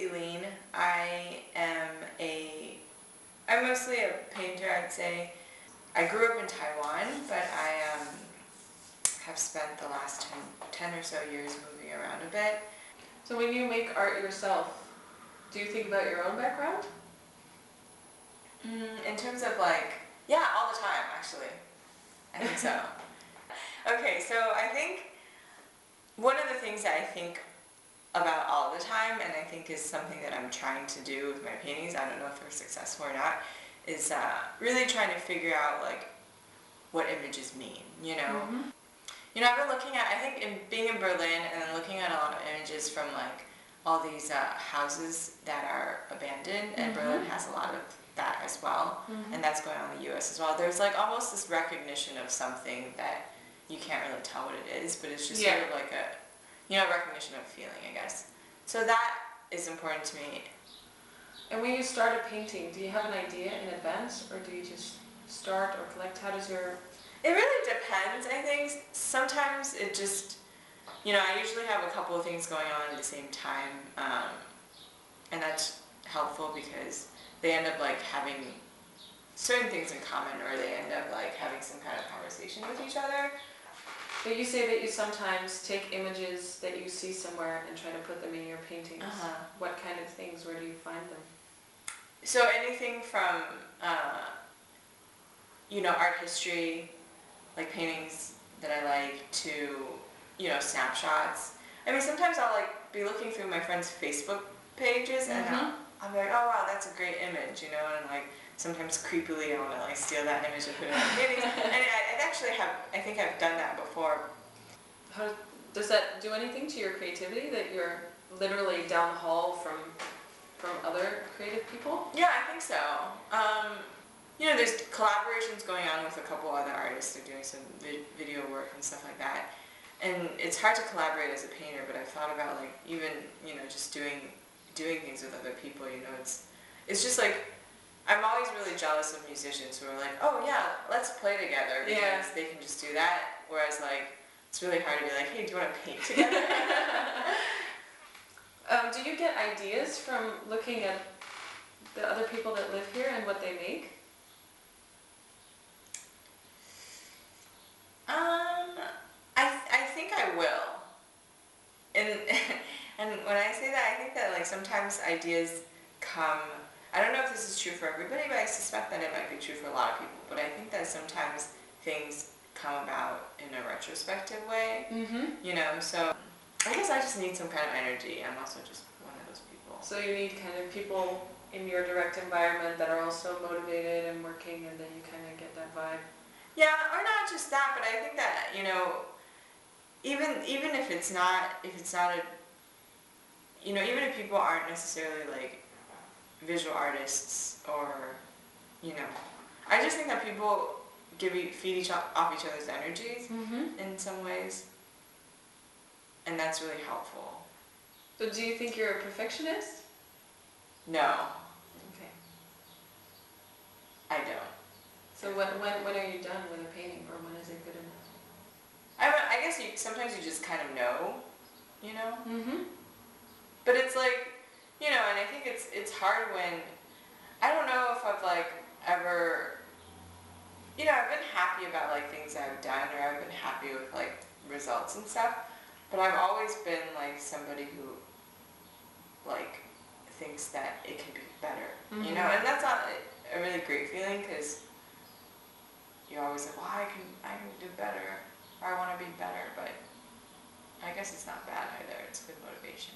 Ilyn. I'm mostly a painter, I'd say. I grew up in Taiwan, but I have spent the last 10 or so years moving around a bit. So when you make art yourself, do you think about your own background? In terms of yeah, all the time actually. I think so. Okay, so I think one of the things that I think about all the time, and I think is something that I'm trying to do with my paintings, I don't know if they're successful or not, is really trying to figure out what images mean, you know? Mm-hmm. You know, I've been looking at, I think being in Berlin and then looking at a lot of images from all these houses that are abandoned, and Mm-hmm. Berlin has a lot of that as well, Mm-hmm. and that's going on in the US as well. There's almost this recognition of something that you can't really tell what it is, but it's just sort of recognition of feeling, I guess. So that is important to me. And when you start a painting, do you have an idea in advance, or do you just start or collect? How does your... It really depends, I think. Sometimes it just, I usually have a couple of things going on at the same time, and that's helpful because they end up having certain things in common, or they end up having some kind of conversation with each other. But you say that you sometimes take images that you see somewhere and try to put them in your paintings. Uh-huh. What kind of things? Where do you find them? So anything from, art history, paintings that I like, to, snapshots. I mean, sometimes I'll be looking through my friends' Facebook pages, and I'll be like, oh wow, that's a great image, and sometimes creepily I want to steal that image and put it in my paintings. And I think I've done that before. How does that do anything to your creativity, that you're literally down the hall from other creative people? Yeah, I think so. There's collaborations going on with a couple other artists. They're doing some video work and stuff like that. And it's hard to collaborate as a painter, but I've thought about even, just doing things with other people, it's just I'm always really jealous of musicians who are oh yeah, let's play together, because they can just do that, whereas it's really hard to be hey, do you want to paint together? Do you get ideas from looking at the other people that live here and what they make? I think I will. And and when I say that, I think that sometimes ideas come. I don't know if this is true for everybody, but I suspect that it might be true for a lot of people. But I think that sometimes things come about in a retrospective way. Mm-hmm. So I guess I just need some kind of energy. I'm also just one of those people. So you need kind of people in your direct environment that are also motivated and working, and then you kind of get that vibe. Yeah, or not just that, but I think that, even if it's not even if people aren't necessarily visual artists, or, I just think that people feed off each other's energies in some ways, and that's really helpful. So do you think you're a perfectionist? No. Okay. I don't. So when are you done with a painting, or when is it good enough? I guess sometimes you just kind of know, Mm-hmm. But it's and I think it's hard when, I don't know if I've ever, I've been happy about things I've done, or I've been happy with results and stuff, but I've always been somebody who thinks that it can be better, Mm-hmm. And that's not a really great feeling, because you're always well, I can do better, or I want to be better, but I guess it's not bad either. It's good motivation.